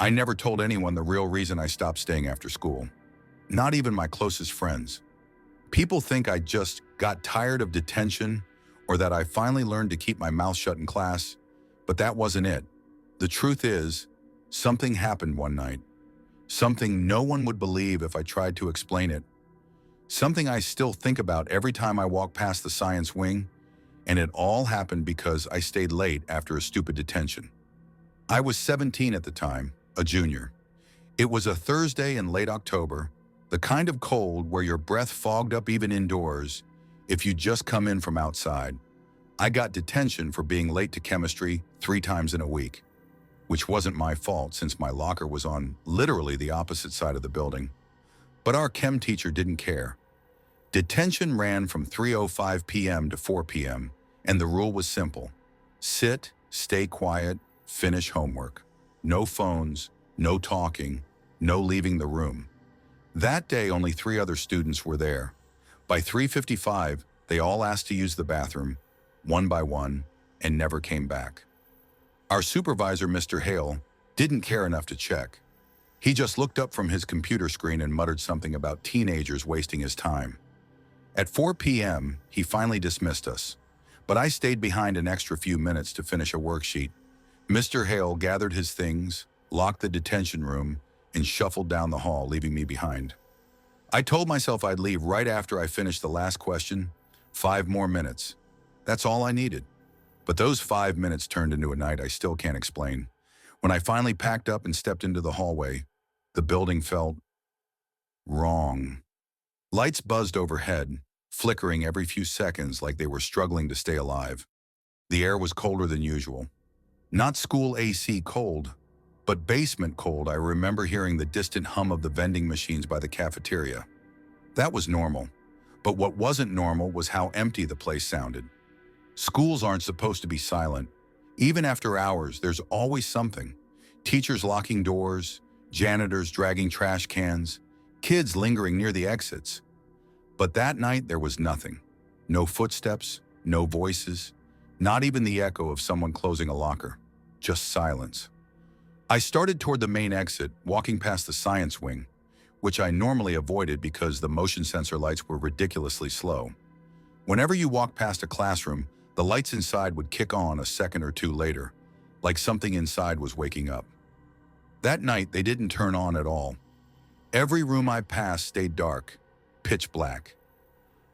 I never told anyone the real reason I stopped staying after school. Not even my closest friends. People think I just got tired of detention or that I finally learned to keep my mouth shut in class, but that wasn't it. The truth is, something happened one night. Something no one would believe if I tried to explain it. Something I still think about every time I walk past the science wing, and it all happened because I stayed late after a stupid detention. I was 17 at the time, a junior. It was a Thursday in late October, the kind of cold where your breath fogged up even indoors if you just come in from outside. I got detention for being late to chemistry 3 times in a week, which wasn't my fault since my locker was on literally the opposite side of the building. But our chem teacher didn't care. Detention ran from 3:05 p.m. to 4 p.m., and the rule was simple. Sit, stay quiet, finish homework. No phones, no talking, no leaving the room. That day, only 3 other students were there. By 3:55, they all asked to use the bathroom, one by one, and never came back. Our supervisor, Mr. Hale, didn't care enough to check. He just looked up from his computer screen and muttered something about teenagers wasting his time. At 4 p.m., he finally dismissed us, but I stayed behind an extra few minutes to finish a worksheet. Mr. Hale gathered his things, locked the detention room, and shuffled down the hall, leaving me behind. I told myself I'd leave right after I finished the last question. 5 more minutes. That's all I needed. But those 5 minutes turned into a night I still can't explain. When I finally packed up and stepped into the hallway, the building felt wrong. Lights buzzed overhead, flickering every few seconds like they were struggling to stay alive. The air was colder than usual. Not school AC cold, but basement cold. I remember hearing the distant hum of the vending machines by the cafeteria. That was normal. But what wasn't normal was how empty the place sounded. Schools aren't supposed to be silent. Even after hours, there's always something. Teachers locking doors, janitors dragging trash cans, kids lingering near the exits. But that night, there was nothing. No footsteps, no voices, not even the echo of someone closing a locker. Just silence. I started toward the main exit, walking past the science wing, which I normally avoided because the motion sensor lights were ridiculously slow. Whenever you walk past a classroom, the lights inside would kick on a second or two later, like something inside was waking up. That night, they didn't turn on at all. Every room I passed stayed dark, pitch black.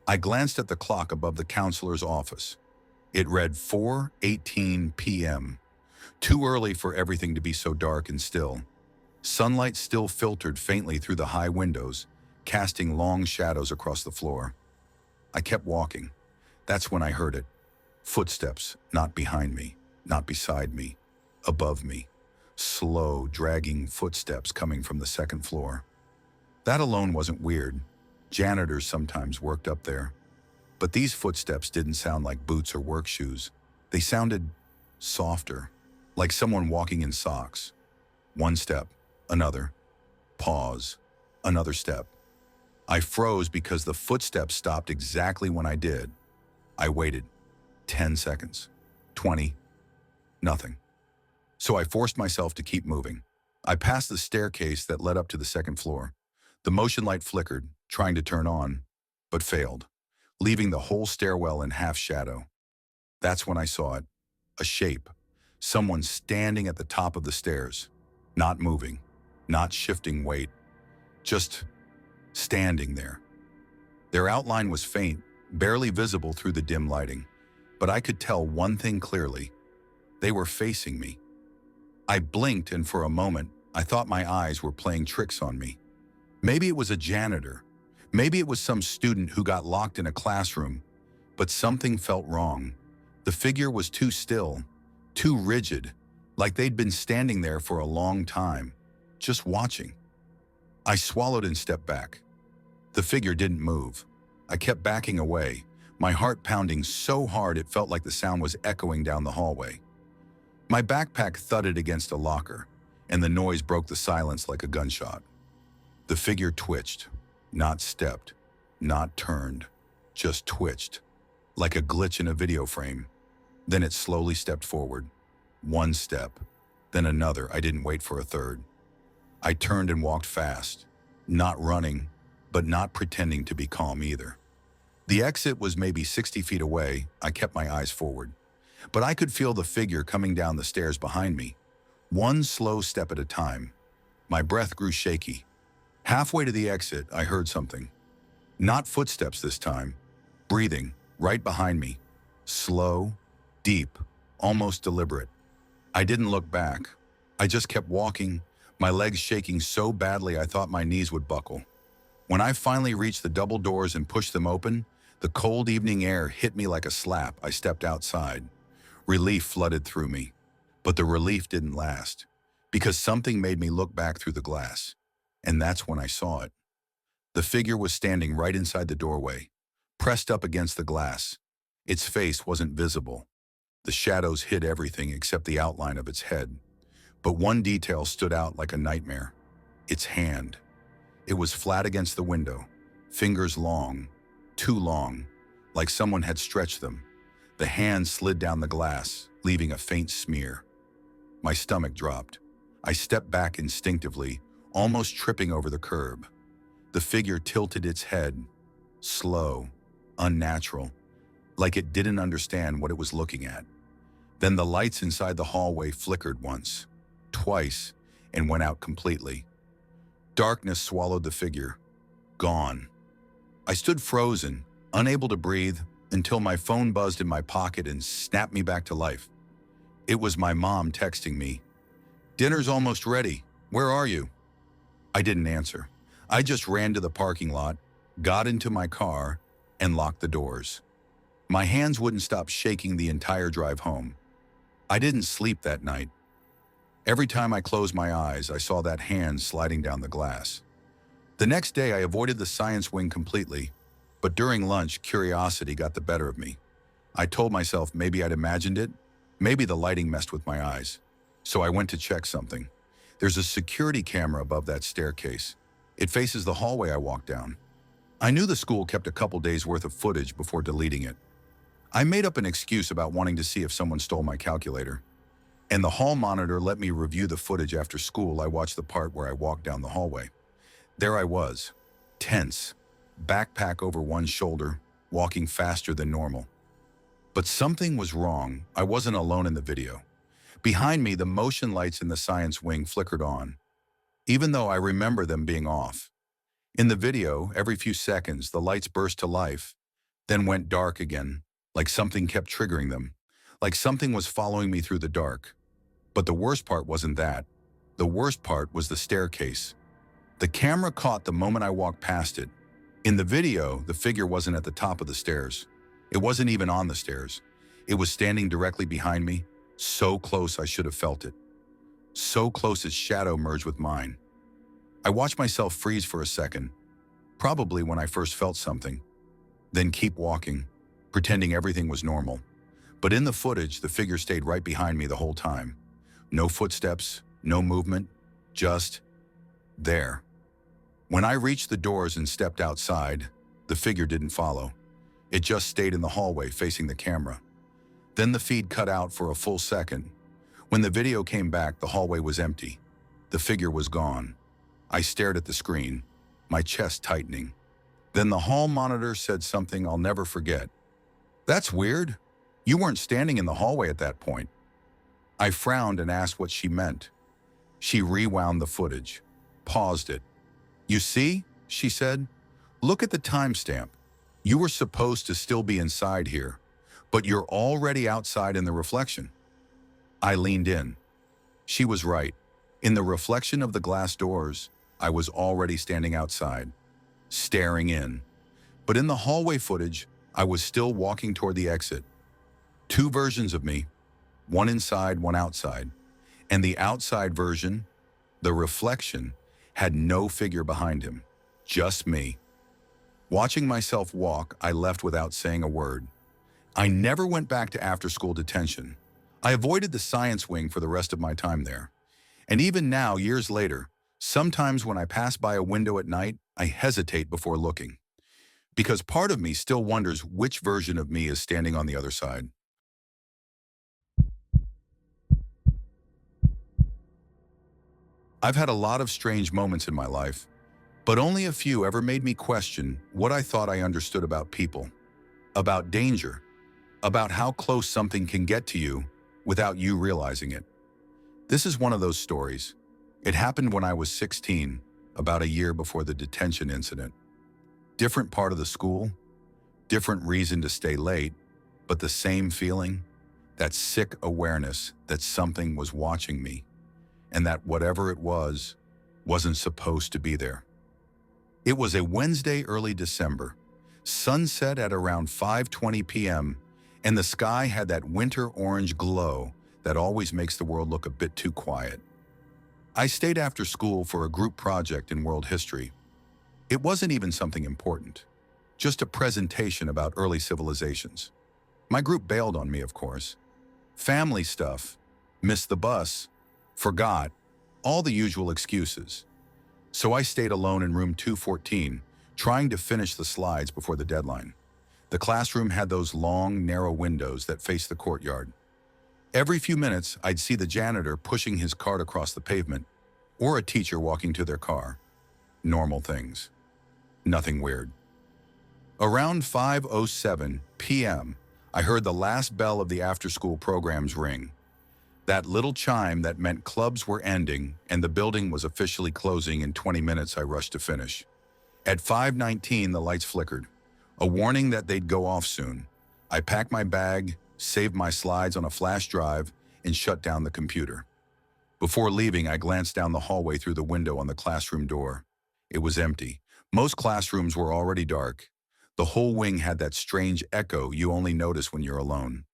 I glanced at the clock above the counselor's office. It read 4:18 p.m. Too early for everything to be so dark and still. Sunlight still filtered faintly through the high windows, casting long shadows across the floor. I kept walking. That's when I heard it. Footsteps, not behind me, not beside me, above me. Slow, dragging footsteps coming from the second floor. That alone wasn't weird. Janitors sometimes worked up there. But these footsteps didn't sound like boots or work shoes. They sounded softer, like someone walking in socks. One step, another. Pause, another step. I froze because the footsteps stopped exactly when I did. I waited. 10 seconds. 20. Nothing. So I forced myself to keep moving. I passed the staircase that led up to the second floor. The motion light flickered, trying to turn on, but failed, leaving the whole stairwell in half shadow. That's when I saw it. A shape. Someone standing at the top of the stairs. Not moving. Not shifting weight. Just standing there. Their outline was faint, barely visible through the dim lighting. But I could tell one thing clearly. They were facing me. I blinked, and for a moment, I thought my eyes were playing tricks on me. Maybe it was a janitor. Maybe it was some student who got locked in a classroom. But something felt wrong. The figure was too still, too rigid, like they'd been standing there for a long time, just watching. I swallowed and stepped back. The figure didn't move. I kept backing away, my heart pounding so hard it felt like the sound was echoing down the hallway. My backpack thudded against a locker, and the noise broke the silence like a gunshot. The figure twitched, not stepped, not turned, just twitched, like a glitch in a video frame. Then it slowly stepped forward. One step, then another. I didn't wait for a third. I turned and walked fast, not running, but not pretending to be calm either. The exit was maybe 60 feet away. I kept my eyes forward, but I could feel the figure coming down the stairs behind me, one slow step at a time. My breath grew shaky. Halfway to the exit, I heard something. Not footsteps this time. Breathing, right behind me. Slow, deep, almost deliberate. I didn't look back. I just kept walking, my legs shaking so badly I thought my knees would buckle. When I finally reached the double doors and pushed them open, the cold evening air hit me like a slap. I stepped outside. Relief flooded through me. But the relief didn't last, because something made me look back through the glass. And that's when I saw it. The figure was standing right inside the doorway, pressed up against the glass. Its face wasn't visible. The shadows hid everything except the outline of its head. But one detail stood out like a nightmare. Its hand. It was flat against the window, fingers long, too long, like someone had stretched them. The hand slid down the glass, leaving a faint smear. My stomach dropped. I stepped back instinctively, almost tripping over the curb. The figure tilted its head, slow, unnatural, like it didn't understand what it was looking at. Then the lights inside the hallway flickered once, twice, and went out completely. Darkness swallowed the figure. Gone. I stood frozen, unable to breathe, until my phone buzzed in my pocket and snapped me back to life. It was my mom texting me. "Dinner's almost ready. Where are you?" I didn't answer. I just ran to the parking lot, got into my car, and locked the doors. My hands wouldn't stop shaking the entire drive home. I didn't sleep that night. Every time I closed my eyes, I saw that hand sliding down the glass. The next day, I avoided the science wing completely, but during lunch, curiosity got the better of me. I told myself maybe I'd imagined it, maybe the lighting messed with my eyes. So I went to check something. There's a security camera above that staircase. It faces the hallway I walked down. I knew the school kept a couple days worth of footage before deleting it. I made up an excuse about wanting to see if someone stole my calculator. And the hall monitor let me review the footage after school. I watched the part where I walked down the hallway. There I was, tense, backpack over one shoulder, walking faster than normal. But something was wrong. I wasn't alone in the video. Behind me, the motion lights in the science wing flickered on, even though I remember them being off. In the video, every few seconds, the lights burst to life, then went dark again, like something kept triggering them, like something was following me through the dark. But the worst part wasn't that. The worst part was the staircase. The camera caught the moment I walked past it. In the video, the figure wasn't at the top of the stairs. It wasn't even on the stairs. It was standing directly behind me, so close I should have felt it. So close its shadow merged with mine. I watched myself freeze for a second, probably when I first felt something, then keep walking, pretending everything was normal. But in the footage, the figure stayed right behind me the whole time. No footsteps, no movement, just there. When I reached the doors and stepped outside, the figure didn't follow. It just stayed in the hallway facing the camera. Then the feed cut out for a full second. When the video came back, the hallway was empty. The figure was gone. I stared at the screen, my chest tightening. Then the hall monitor said something I'll never forget. "That's weird. You weren't standing in the hallway at that point." I frowned and asked what she meant. She rewound the footage, paused it. "You see," she said, "look at the timestamp. You were supposed to still be inside here, but you're already outside in the reflection." I leaned in. She was right. In the reflection of the glass doors, I was already standing outside, staring in. But in the hallway footage, I was still walking toward the exit. Two versions of me, one inside, one outside. And the outside version, the reflection, had no figure behind him, just me. Watching myself walk, I left without saying a word. I never went back to after-school detention. I avoided the science wing for the rest of my time there. And even now, years later, sometimes when I pass by a window at night, I hesitate before looking. Because part of me still wonders which version of me is standing on the other side. I've had a lot of strange moments in my life, but only a few ever made me question what I thought I understood about people, about danger, about how close something can get to you without you realizing it. This is one of those stories. It happened when I was 16, about a year before the detention incident. Different part of the school, different reason to stay late, but the same feeling, that sick awareness that something was watching me, and that whatever it was, wasn't supposed to be there. It was a Wednesday, early December, sunset at around 5:20 p.m., and the sky had that winter orange glow that always makes the world look a bit too quiet. I stayed after school for a group project in world history. It wasn't even something important, just a presentation about early civilizations. My group bailed on me, of course. Family stuff, missed the bus, forgot, all the usual excuses. So I stayed alone in room 214, trying to finish the slides before the deadline. The classroom had those long, narrow windows that faced the courtyard. Every few minutes, I'd see the janitor pushing his cart across the pavement, or a teacher walking to their car. Normal things. Nothing weird. Around 5:07 p.m., I heard the last bell of the after-school programs ring. That little chime that meant clubs were ending and the building was officially closing in 20 minutes. I rushed to finish. At 5:19, the lights flickered, a warning that they'd go off soon. I packed my bag, saved my slides on a flash drive, and shut down the computer. Before leaving, I glanced down the hallway through the window on the classroom door. It was empty. Most classrooms were already dark. The whole wing had that strange echo you only notice when you're alone.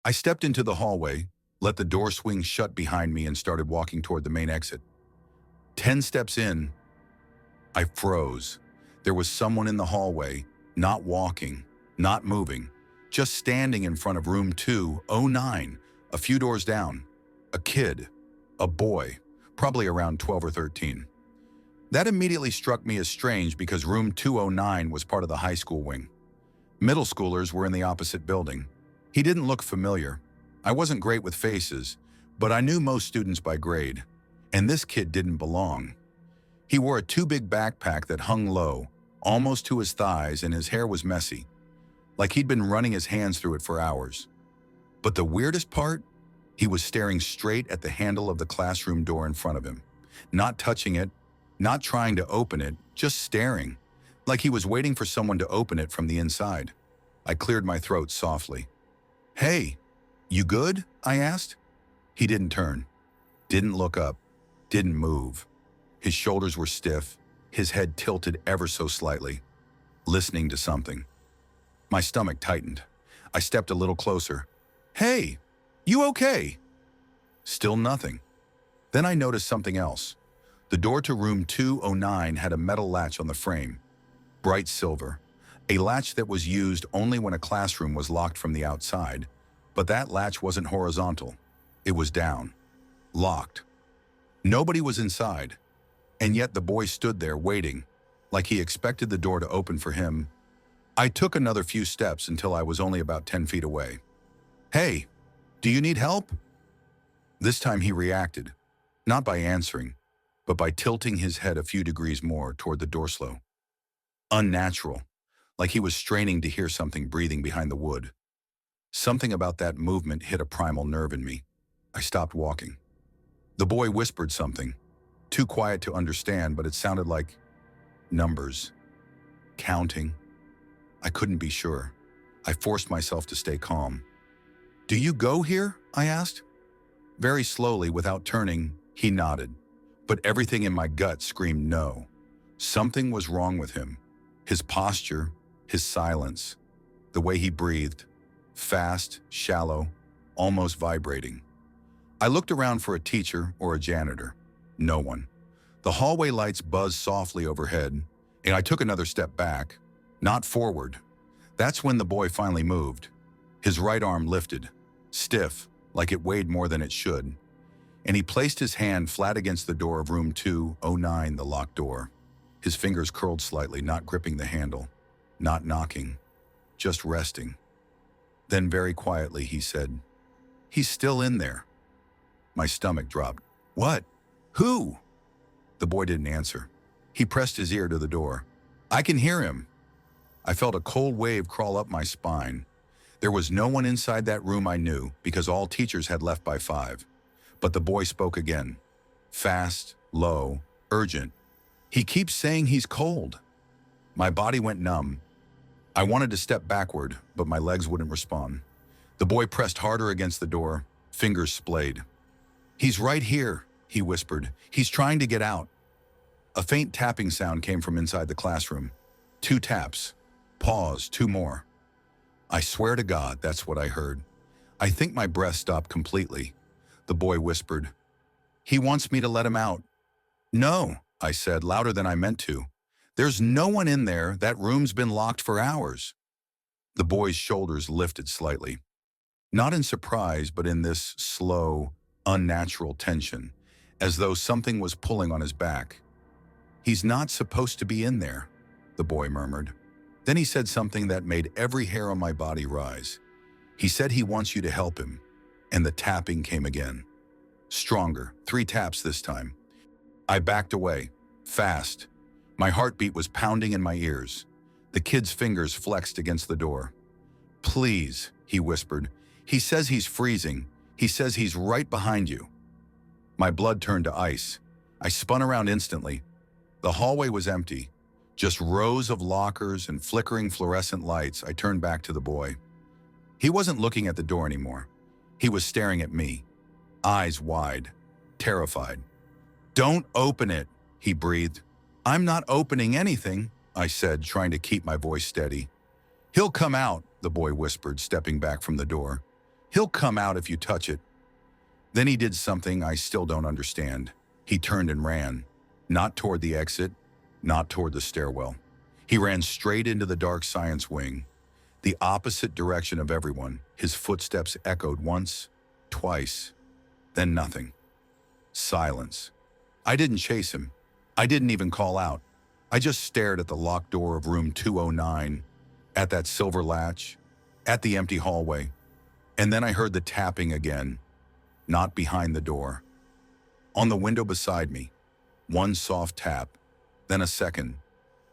I stepped into the hallway, let the door swing shut behind me, and started walking toward the main exit. 10 steps in, I froze. There was someone in the hallway, not walking, not moving, just standing in front of room 209, a few doors down. A kid, a boy, probably around 12 or 13. That immediately struck me as strange because room 209 was part of the high school wing. Middle schoolers were in the opposite building. He didn't look familiar. I wasn't great with faces, but I knew most students by grade, and this kid didn't belong. He wore a too big backpack that hung low, almost to his thighs, and his hair was messy, like he'd been running his hands through it for hours. But the weirdest part? He was staring straight at the handle of the classroom door in front of him, not touching it, not trying to open it, just staring, like he was waiting for someone to open it from the inside. I cleared my throat softly. "Hey, you good?" I asked. He didn't turn, didn't look up, didn't move. His shoulders were stiff, his head tilted ever so slightly, listening to something. My stomach tightened. I stepped a little closer. "Hey, you okay?" Still nothing. Then I noticed something else. The door to room 209 had a metal latch on the frame, bright silver, a latch that was used only when a classroom was locked from the outside, but that latch wasn't horizontal. It was down, locked. Nobody was inside, and yet the boy stood there waiting, like he expected the door to open for him. I took another few steps until I was only about 10 feet away. "Hey, do you need help?" This time he reacted, not by answering, but by tilting his head a few degrees more toward the doorslow. Unnatural, like he was straining to hear something breathing behind the wood. Something about that movement hit a primal nerve in me. I stopped walking. The boy whispered something, too quiet to understand, but it sounded like numbers, counting. I couldn't be sure. I forced myself to stay calm. "Do you go here?" I asked. Very slowly, without turning, he nodded. But everything in my gut screamed no. Something was wrong with him. His posture, his silence, the way he breathed, fast, shallow, almost vibrating. I looked around for a teacher or a janitor. No one. The hallway lights buzzed softly overhead, and I took another step back, not forward. That's when the boy finally moved. His right arm lifted, stiff, like it weighed more than it should, and he placed his hand flat against the door of room 209, the locked door. His fingers curled slightly, not gripping the handle, not knocking, just resting. Then very quietly he said, "He's still in there." My stomach dropped. "What? Who?" The boy didn't answer. He pressed his ear to the door. I can hear him. I felt a cold wave crawl up my spine. There was no one inside that room I knew because all teachers had left by 5. But the boy spoke again. Fast, low, urgent. He keeps saying he's cold. My body went numb. I wanted to step backward, but my legs wouldn't respond. The boy pressed harder against the door, fingers splayed. He's right here, he whispered. He's trying to get out. A faint tapping sound came from inside the classroom. 2 taps. Pause, 2 more. I swear to God, that's what I heard. I think my breath stopped completely. The boy whispered. He wants me to let him out. No, I said, louder than I meant to. There's no one in there. That room's been locked for hours. The boy's shoulders lifted slightly. Not in surprise, but in this slow, unnatural tension, as though something was pulling on his back. He's not supposed to be in there, the boy murmured. Then he said something that made every hair on my body rise. He said he wants you to help him, and the tapping came again. Stronger, 3 taps this time. I backed away, fast. My heartbeat was pounding in my ears. The kid's fingers flexed against the door. Please, he whispered. He says he's freezing. He says he's right behind you. My blood turned to ice. I spun around instantly. The hallway was empty. Just rows of lockers and flickering fluorescent lights. I turned back to the boy. He wasn't looking at the door anymore. He was staring at me, eyes wide, terrified. Don't open it, he breathed. I'm not opening anything, I said, trying to keep my voice steady. He'll come out, the boy whispered, stepping back from the door. He'll come out if you touch it. Then he did something I still don't understand. He turned and ran, not toward the exit, not toward the stairwell. He ran straight into the dark science wing, the opposite direction of everyone. His footsteps echoed once, twice, then nothing. Silence. I didn't chase him. I didn't even call out. I just stared at the locked door of room 209, at that silver latch, at the empty hallway. And then I heard the tapping again, not behind the door. On the window beside me, one soft tap, then a second,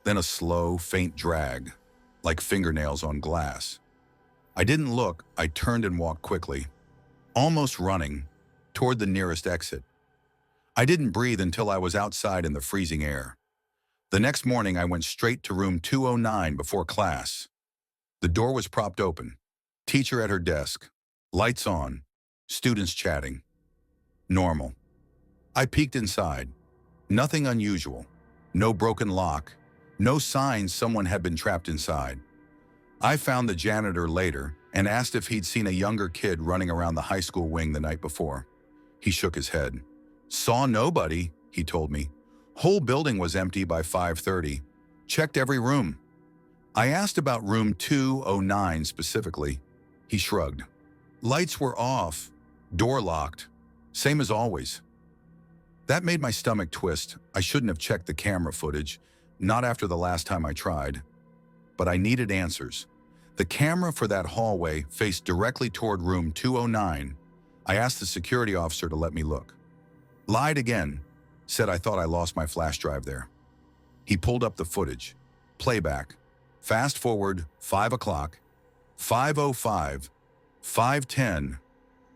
then a slow, faint drag, like fingernails on glass. I didn't look. I turned and walked quickly, almost running, toward the nearest exit. I didn't breathe until I was outside in the freezing air. The next morning, I went straight to room 209 before class. The door was propped open, teacher at her desk, lights on, students chatting. Normal. I peeked inside. Nothing unusual. No broken lock. No signs someone had been trapped inside. I found the janitor later and asked if he'd seen a younger kid running around the high school wing the night before. He shook his head. Saw nobody, he told me. Whole building was empty by 5:30. Checked every room. I asked about room 209 specifically. He shrugged. Lights were off, door locked, same as always. That made my stomach twist. I shouldn't have checked the camera footage, not after the last time I tried. But I needed answers. The camera for that hallway faced directly toward room 209. I asked the security officer to let me look. Lied again, said I thought I lost my flash drive there. He pulled up the footage. Playback. Fast forward, 5 o'clock, 5:05, 5:10.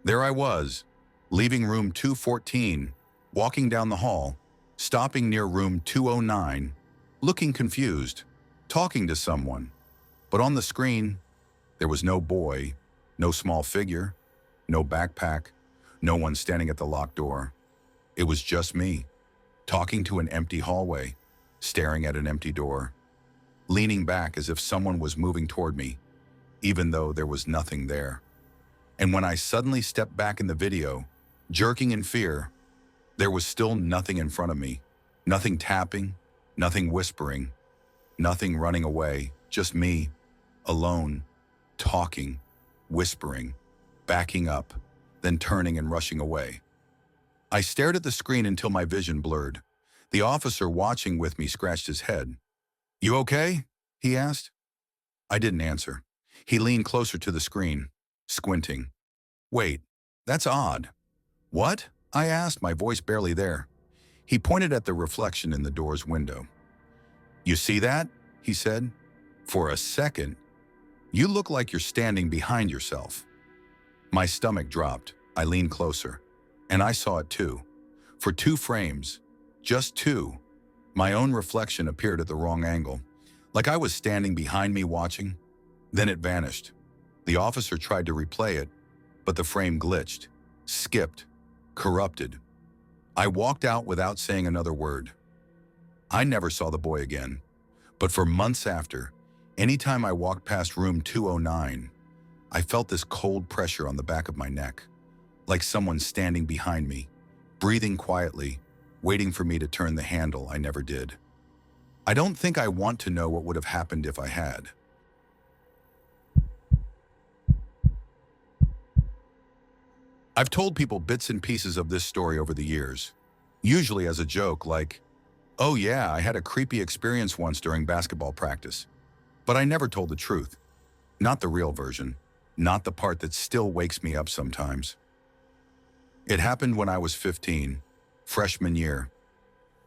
There I was, leaving room 214, walking down the hall, stopping near room 209, looking confused, talking to someone. But on the screen, there was no boy, no small figure, no backpack, no one standing at the locked door. It was just me, talking to an empty hallway, staring at an empty door, leaning back as if someone was moving toward me, even though there was nothing there. And when I suddenly stepped back in the video, jerking in fear, there was still nothing in front of me. Nothing tapping, nothing whispering, nothing running away, just me, alone, talking, whispering, backing up, then turning and rushing away. I stared at the screen until my vision blurred. The officer watching with me scratched his head. You okay? He asked. I didn't answer. He leaned closer to the screen, squinting. Wait, that's odd. What? I asked, my voice barely there. He pointed at the reflection in the door's window. "You see that?" he said. "For a second, you look like you're standing behind yourself." My stomach dropped. I leaned closer, and I saw it too. For 2 frames, just 2, my own reflection appeared at the wrong angle, like I was standing behind me watching. Then it vanished. The officer tried to replay it, but the frame glitched, skipped, corrupted. I walked out without saying another word. I never saw the boy again, but for months after, anytime I walked past room 209, I felt this cold pressure on the back of my neck, like someone standing behind me, breathing quietly, waiting for me to turn the handle I never did. I don't think I want to know what would have happened if I had. I've told people bits and pieces of this story over the years, usually as a joke like, "Oh yeah, I had a creepy experience once during basketball practice." But I never told the truth. Not the real version. Not the part that still wakes me up sometimes. It happened when I was 15, freshman year.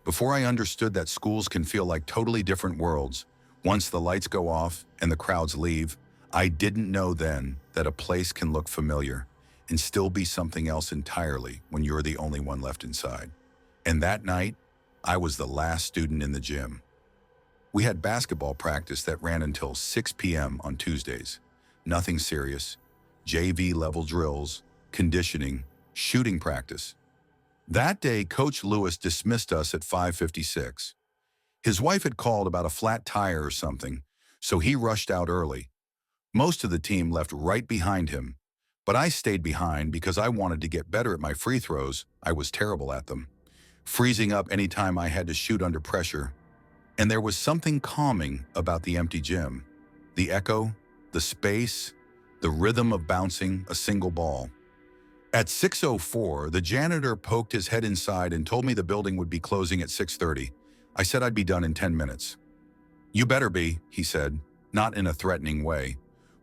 Before I understood that schools can feel like totally different worlds, once the lights go off and the crowds leave, I didn't know then that a place can look familiar and still be something else entirely when you're the only one left inside. And that night, I was the last student in the gym. We had basketball practice that ran until 6 p.m. on Tuesdays. Nothing serious. JV-level drills, conditioning, shooting practice. That day, Coach Lewis dismissed us at 5:56. His wife had called about a flat tire or something, so he rushed out early. Most of the team left right behind him, but I stayed behind because I wanted to get better at my free throws. I was terrible at them, freezing up anytime I had to shoot under pressure. And there was something calming about the empty gym. The echo, the space, the rhythm of bouncing a single ball. At 6:04, the janitor poked his head inside and told me the building would be closing at 6:30. I said I'd be done in 10 minutes. "You better be," he said, not in a threatening way,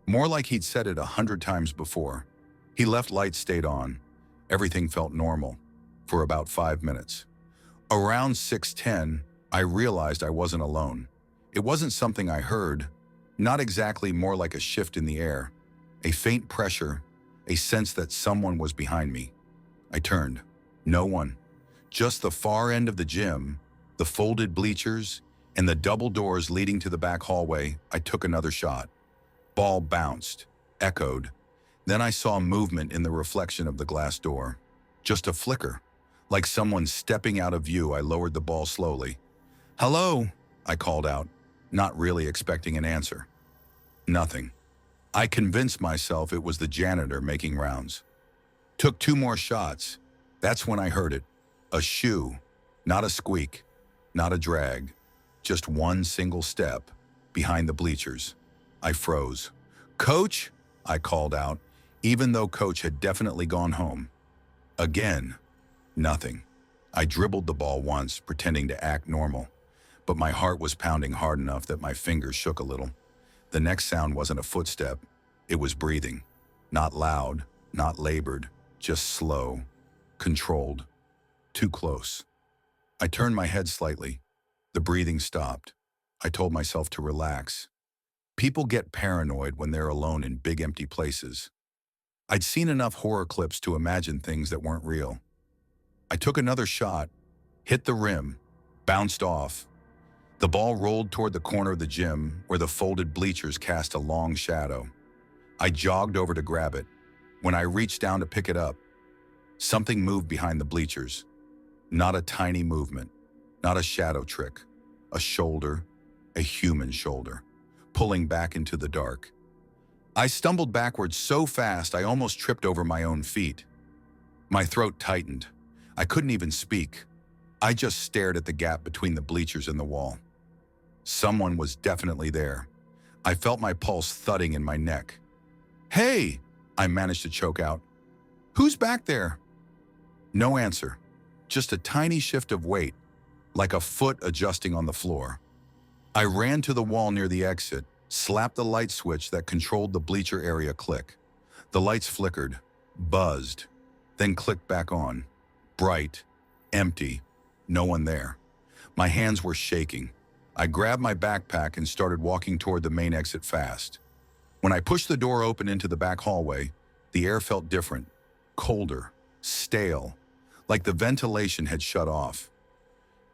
more like he'd said it 100 times before. He left lights stayed on. Everything felt normal for about 5 minutes. Around 6:10, I realized I wasn't alone. It wasn't something I heard, not exactly, more like a shift in the air, a faint pressure, a sense that someone was behind me. I turned. No one. Just the far end of the gym, the folded bleachers, and the double doors leading to the back hallway. I took another shot. Ball bounced, echoed. Then I saw movement in the reflection of the glass door. Just a flicker. Like someone stepping out of view, I lowered the ball slowly. "Hello," I called out, not really expecting an answer. Nothing. I convinced myself it was the janitor making rounds. Took 2 more shots. That's when I heard it. A shoe. Not a squeak. Not a drag. Just one single step behind the bleachers. I froze. "Coach," I called out, even though Coach had definitely gone home. Again, nothing. I dribbled the ball once, pretending to act normal, but my heart was pounding hard enough that my fingers shook a little. The next sound wasn't a footstep. It was breathing. Not loud, not labored, just slow, controlled, too close. I turned my head slightly. The breathing stopped. I told myself to relax. People get paranoid when they're alone in big empty places. I'd seen enough horror clips to imagine things that weren't real. I took another shot, hit the rim, bounced off. The ball rolled toward the corner of the gym where the folded bleachers cast a long shadow. I jogged over to grab it. When I reached down to pick it up, something moved behind the bleachers. Not a tiny movement, not a shadow trick. A shoulder, a human shoulder, pulling back into the dark. I stumbled backwards so fast I almost tripped over my own feet. My throat tightened. I couldn't even speak. I just stared at the gap between the bleachers and the wall. Someone was definitely there. I felt my pulse thudding in my neck. "Hey!" I managed to choke out. "Who's back there?" No answer. Just a tiny shift of weight, like a foot adjusting on the floor. I ran to the wall near the exit, slapped the light switch that controlled the bleacher area click. The lights flickered, buzzed, then clicked back on. Bright, empty, No one there. My hands were shaking. I grabbed my backpack and started walking toward the main exit fast. When I pushed the door open into the back hallway, the air felt different, colder, stale, like the ventilation had shut off.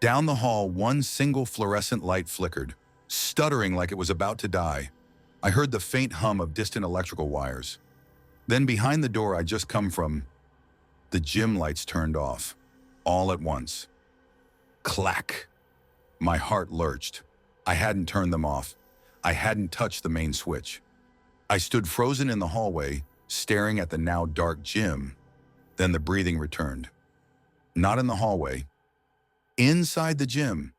Down the hall, one single fluorescent light flickered, stuttering like it was about to die. I heard the faint hum of distant electrical wires. Then behind the door I'd just come from, the gym lights turned off, all at once. Clack! My heart lurched. I hadn't turned them off. I hadn't touched the main switch. I stood frozen in the hallway, staring at the now dark gym. Then the breathing returned. Not in the hallway. Inside the gym.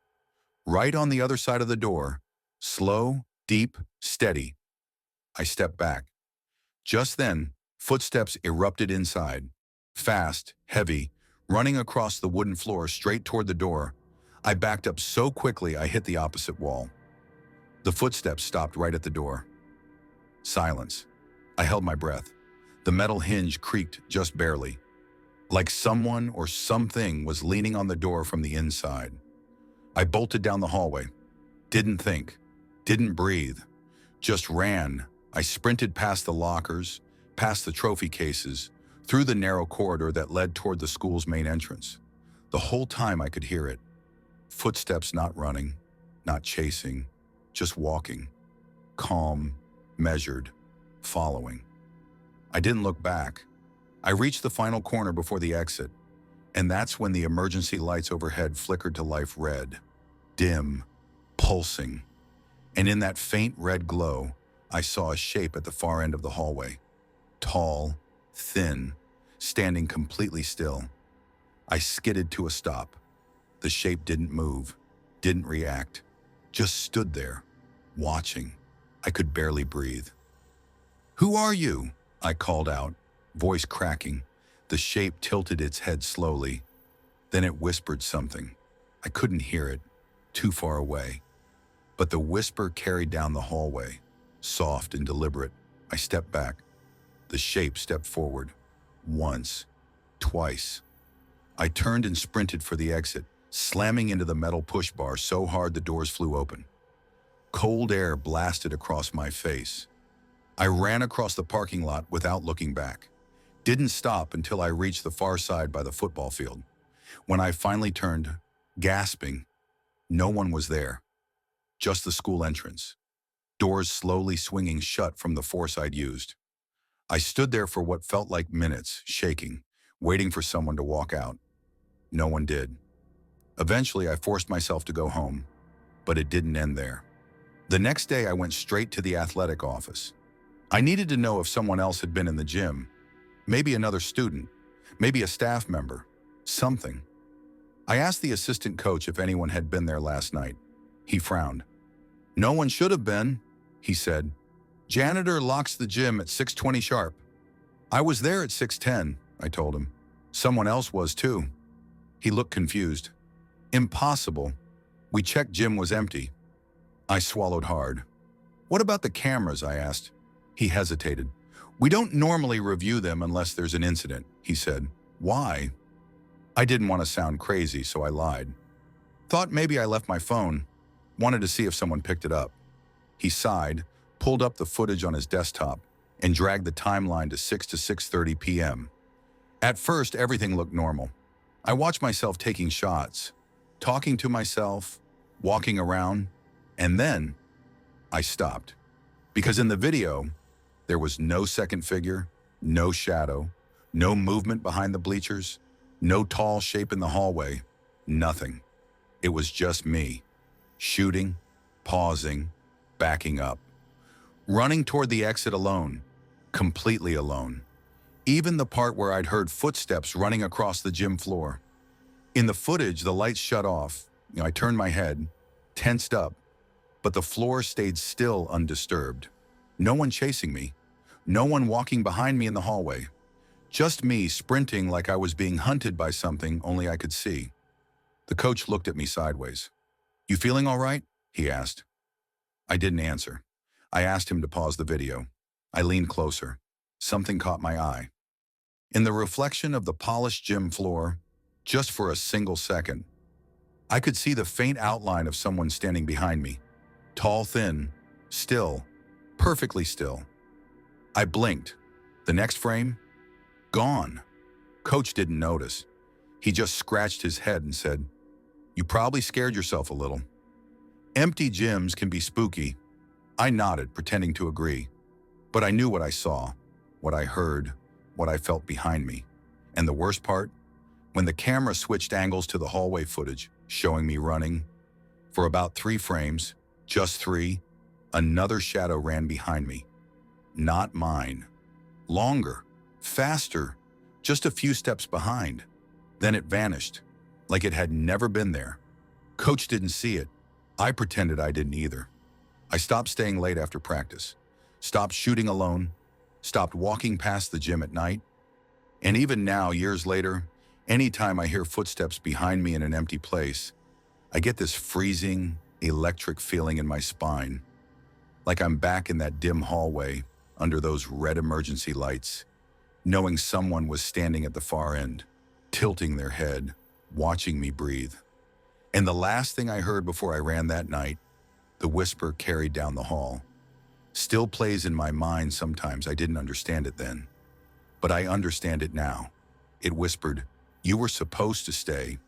Right on the other side of the door. Slow, deep, steady. I stepped back. Just then, footsteps erupted inside. Fast, heavy, running across the wooden floor straight toward the door. I backed up so quickly I hit the opposite wall. The footsteps stopped right at the door. Silence. I held my breath. The metal hinge creaked just barely, like someone or something was leaning on the door from the inside. I bolted down the hallway. Didn't think. Didn't breathe. Just ran. I sprinted past the lockers, past the trophy cases, through the narrow corridor that led toward the school's main entrance. The whole time I could hear it. Footsteps not running, not chasing, just walking. Calm, measured, following. I didn't look back. I reached the final corner before the exit, and that's when the emergency lights overhead flickered to life red, dim, pulsing. And in that faint red glow, I saw a shape at the far end of the hallway. Tall, thin, standing completely still. I skidded to a stop. The shape didn't move, didn't react, just stood there, watching. I could barely breathe. "Who are you?" I called out, voice cracking. The shape tilted its head slowly. Then it whispered something. I couldn't hear it, too far away. But the whisper carried down the hallway, soft and deliberate. I stepped back. The shape stepped forward. Once, twice. I turned and sprinted for the exit, slamming into the metal push bar so hard the doors flew open. Cold air blasted across my face. I ran across the parking lot without looking back. Didn't stop until I reached the far side by the football field. When I finally turned, gasping, no one was there. Just the school entrance. Doors slowly swinging shut from the force I'd used. I stood there for what felt like minutes, shaking, waiting for someone to walk out. No one did. Eventually, I forced myself to go home, but it didn't end there. The next day, I went straight to the athletic office. I needed to know if someone else had been in the gym, maybe another student, maybe a staff member, something. I asked the assistant coach if anyone had been there last night. He frowned. "No one should have been," he said. "Janitor locks the gym at 6:20 sharp." "I was there at 6:10, I told him. "Someone else was too." He looked confused. "Impossible. We checked, gym was empty." I swallowed hard. "What about the cameras?" I asked. He hesitated. "We don't normally review them unless there's an incident," he said. "Why?" I didn't want to sound crazy, so I lied. "Thought maybe I left my phone. Wanted to see if someone picked it up." He sighed, pulled up the footage on his desktop, and dragged the timeline to 6 to 6:30 p.m. At first, everything looked normal. I watched myself taking shots, talking to myself, walking around, and then I stopped. Because in the video, there was no second figure, no shadow, no movement behind the bleachers, no tall shape in the hallway, nothing. It was just me, shooting, pausing, backing up, running toward the exit alone, completely alone. Even the part where I'd heard footsteps running across the gym floor. In the footage, the lights shut off. I turned my head, tensed up, but the floor stayed still, undisturbed. No one chasing me. No one walking behind me in the hallway. Just me sprinting like I was being hunted by something only I could see. The coach looked at me sideways. "You feeling all right?" he asked. I didn't answer. I asked him to pause the video. I leaned closer. Something caught my eye. In the reflection of the polished gym floor, just for a single second, I could see the faint outline of someone standing behind me. Tall, thin, still, perfectly still. I blinked. The next frame? Gone. Coach didn't notice. He just scratched his head and said, "You probably scared yourself a little." Empty gyms can be spooky. I nodded, pretending to agree. But I knew what I saw, what I heard, what I felt behind me. And the worst part? When the camera switched angles to the hallway footage, showing me running, for about 3 frames, just 3, another shadow ran behind me. Not mine. Longer, faster, just a few steps behind. Then it vanished, like it had never been there. Coach didn't see it. I pretended I didn't either. I stopped staying late after practice, stopped shooting alone, stopped walking past the gym at night. And even now, years later, anytime I hear footsteps behind me in an empty place, I get this freezing, electric feeling in my spine, like I'm back in that dim hallway under those red emergency lights, knowing someone was standing at the far end, tilting their head, watching me breathe. And the last thing I heard before I ran that night, the whisper carried down the hall. Still plays in my mind sometimes. I didn't understand it then, but I understand it now. It whispered, "You were supposed to stay.